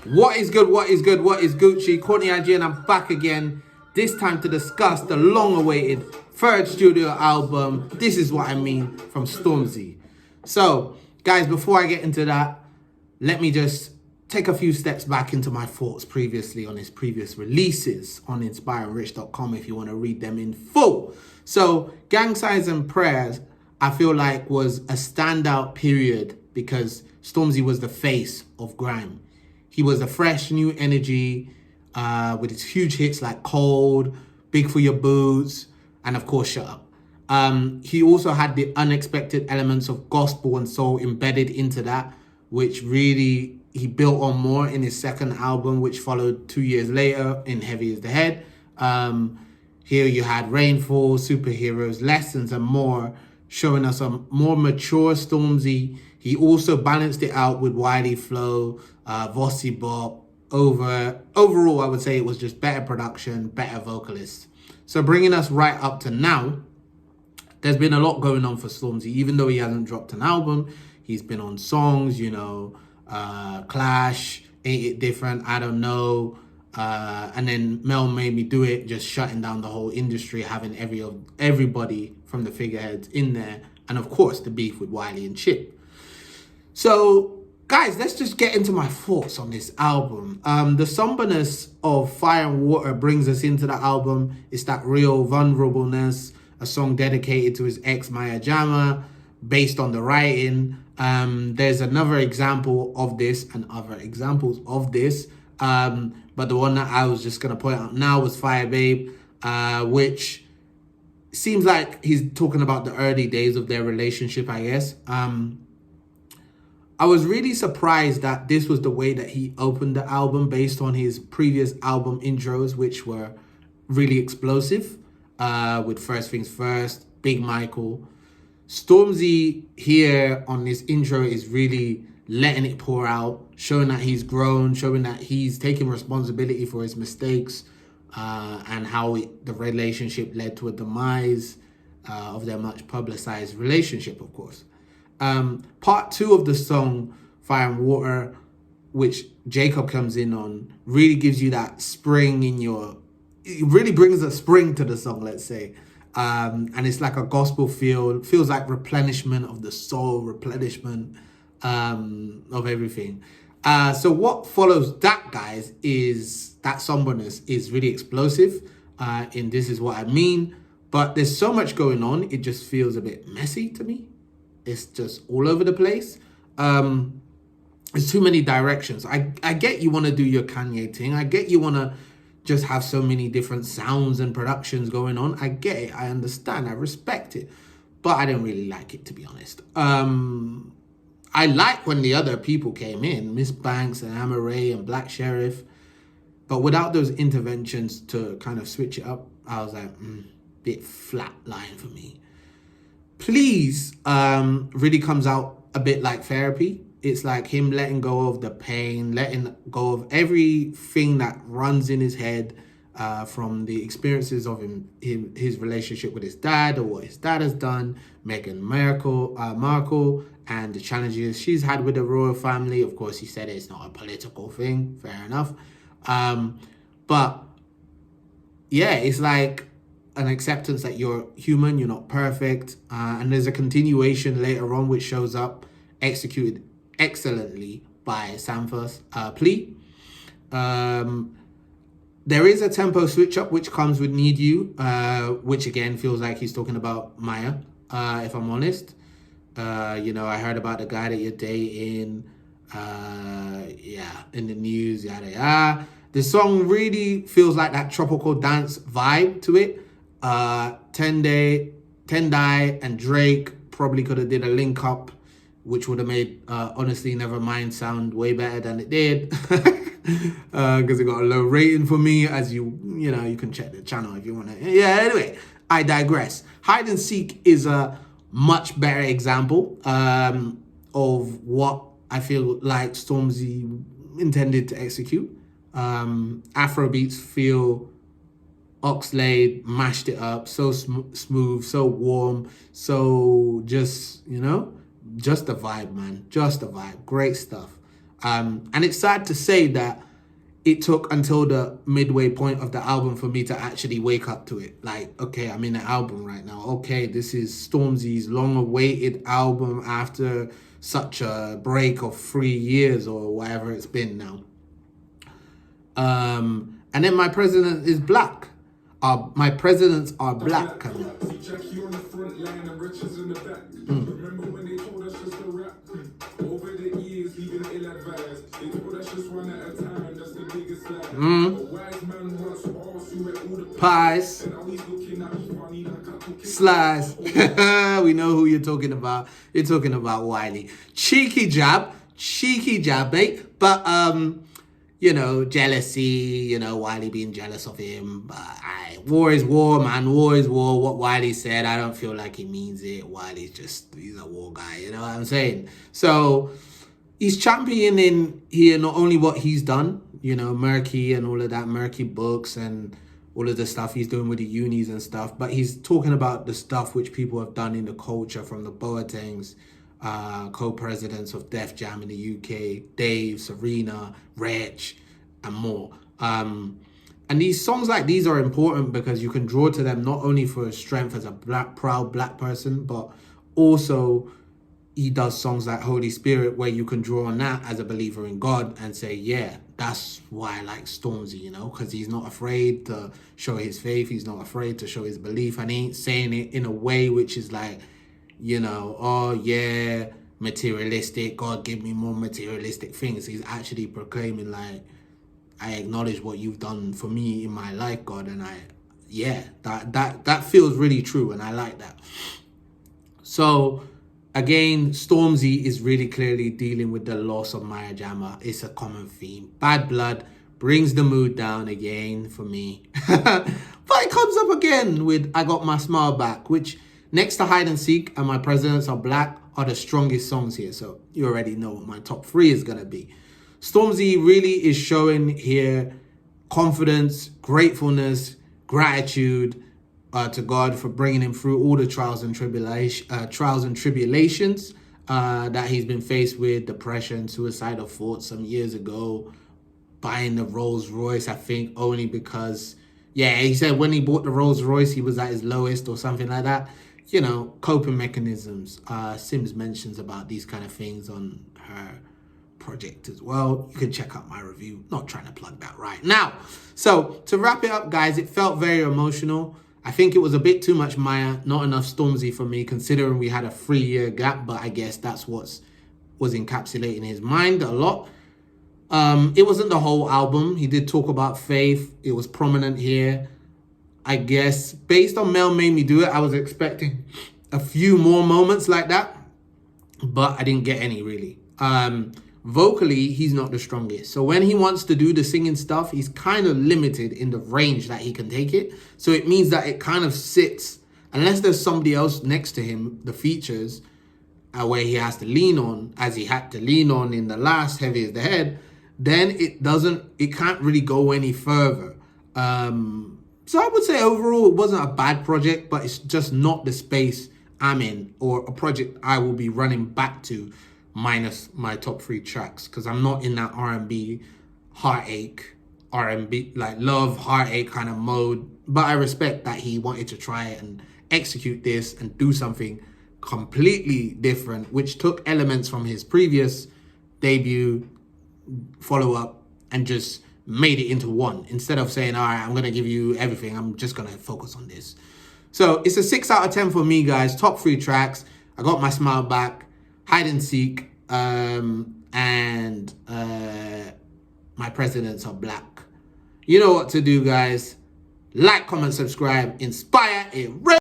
What is good? What is good? What is Gucci? Courtney IG, and I'm back again. This time to discuss the long-awaited third studio album. This is what I mean from Stormzy. So, guys, before I get into that, let me just take a few steps back into my thoughts previously on his previous releases on inspiringrich.com if you want to read them in full. So, Gang Signs and Prayers, I feel like was a standout period because Stormzy was the face of grime. He was a fresh new energy with his huge hits like Cold, Big for Your Boots, and of course Shut Up. He also had the unexpected elements of gospel and soul embedded into that, which really he built on more in his second album, which followed 2 years later in Heavy Is the Head. Here you had Rainfall, Superheroes, Lessons, and more, showing us a more mature Stormzy. He also balanced it out with Wiley Flow, Vossi Bop. Overall, I would say it was just better production, better vocalists. So bringing us right up to now, there's been a lot going on for Stormzy. Even though he hasn't dropped an album, he's been on songs, Clash, Ain't It Different, I Don't Know, and then Mel Made Me Do It, just shutting down the whole industry, having everybody from the figureheads in there, and of course the beef with Wiley and Chip. So, guys, let's just get into my thoughts on this album. The somberness of Fire and Water brings us into the album. It's that real vulnerableness, a song dedicated to his ex Maya Jama, based on the writing. There's another example of this and other examples of this. But the one that I was just going to point out now was Fire Babe, which seems like he's talking about the early days of their relationship, I guess. I was really surprised that this was the way that he opened the album based on his previous album intros, which were really explosive, with First Things First, Big Michael. Stormzy here on this intro is really letting it pour out, showing that he's grown, showing that he's taking responsibility for his mistakes, and how the relationship led to a demise of their much publicized relationship, of course. Part 2 of the song, Fire and Water, which Jacob comes in on, really gives you that spring it really brings a spring to the song, let's say. And it's like a gospel feel. It feels like replenishment of the soul, replenishment of everything. So what follows that, guys, is that somberness is really explosive. And this is what I mean. But there's so much going on, it just feels a bit messy to me. It's just all over the place. There's too many directions. I get you want to do your Kanye thing. I get you want to just have so many different sounds and productions going on. I get it. I understand. I respect it. But I didn't really like it, to be honest. I like when the other people came in, Miss Banks and Amma Ray and Black Sheriff. But without those interventions to kind of switch it up, I was like, bit flat line for me. Please really comes out a bit like therapy. It's like him letting go of the pain, letting go of everything that runs in his head from the experiences of his relationship with his dad, or what his dad has done, Meghan Markle, and the challenges she's had with the royal family. Of course, he said it's not a political thing. Fair enough. But yeah, it's like an acceptance that you're human, you're not perfect. And there's a continuation later on which shows up, executed excellently by Sampha's plea. There is a tempo switch up which comes with Need You, which again feels like he's talking about Maya, if I'm honest. I heard about the guy that you're dating, in the news, yada yada. The song really feels like that tropical dance vibe to it. Tendai and Drake probably could have did a link up, which would have made Honestly Nevermind sound way better than it did, because it got a low rating for me, as you can check the channel if you want to. Yeah, anyway, I digress. Hide and Seek is a much better example of what I feel like Stormzy intended to execute. Afrobeats feel Oxlade mashed it up, so smooth, so warm, so just the vibe, man. Just the vibe. Great stuff. And it's sad to say that it took until the midway point of the album for me to actually wake up to it. Like, okay, I'm in the album right now. Okay, this is Stormzy's long-awaited album after such a break of 3 years or whatever it's been now. And then My President is Black. My presidents are black. Remember when they told us just to rap? Over the years, leaving ill-advised. They told us just one at a time, that's the biggest lie. A wise man once also where all the Pies. and now he's looking at me funny like I took it. Slice. We know who you're talking about. You're talking about Wiley. Cheeky jab, mate. But you know, jealousy, you know, Wiley being jealous of him. But war is war, man. War is war. What Wiley said, I don't feel like he means it. Wiley's he's a war guy, you know what I'm saying? So he's championing here not only what he's done, you know, Murky and all of that, Murky books and all of the stuff he's doing with the unis and stuff, but he's talking about the stuff which people have done in the culture, from the Boatengs, co-presidents of Def Jam in the UK, Dave, Serena, Reg, and more. And these songs like these are important because you can draw to them not only for his strength as a proud black person, but also he does songs like Holy Spirit where you can draw on that as a believer in God and say, yeah, that's why I like Stormzy, you know, because he's not afraid to show his faith. He's not afraid to show his belief, and he ain't saying it in a way which is like, you know, oh yeah, materialistic, God give me more materialistic things. He's actually proclaiming like, I acknowledge what you've done for me in my life, God, and that feels really true, and I like that. So again, Stormzy is really clearly dealing with the loss of Maya Jama. It's a common theme. Bad Blood brings the mood down again for me. But it comes up again with I Got My Smile Back, which next to Hide and Seek and My Presidents Are Black are the strongest songs here. So you already know what my top 3 is going to be. Stormzy really is showing here confidence, gratefulness, gratitude to God for bringing him through all the trials and tribulations that he's been faced with, depression, suicidal thoughts some years ago, buying the Rolls Royce, I think only because, yeah, he said when he bought the Rolls Royce, he was at his lowest or something like that. You know, coping mechanisms. Sims mentions about these kind of things on her project as well. You can check out my review. Not trying to plug that right now. So to wrap it up, guys, it felt very emotional. I think it was a bit too much Maya, not enough Stormzy for me, considering we had a 3-year gap, but I guess that's what was encapsulating his mind a lot. It wasn't the whole album. He did talk about faith. It was prominent here. I guess based on Mel Made Me Do It, I was expecting a few more moments like that, but I didn't get any really. Vocally, he's not the strongest. So when he wants to do the singing stuff, he's kind of limited in the range that he can take it. So it means that it kind of sits, unless there's somebody else next to him, the features, where he has to lean on, as he had to lean on in the last Heavy Is the Head, then it can't really go any further. So I would say overall, it wasn't a bad project, but it's just not the space I'm in or a project I will be running back to, minus my top 3 tracks, because I'm not in that R&B heartache, R&B like love heartache kind of mode. But I respect that he wanted to try it and execute this and do something completely different, which took elements from his previous debut, follow-up, and just made it into one. Instead of saying, all right, I'm going to give you everything, I'm just going to focus on this. So it's a 6 out of 10 for me, guys. Top 3 tracks. I Got My Smile Back, Hide and Seek, and My Presidents Are Black. You know what to do, guys. Like, comment, subscribe, inspire, it.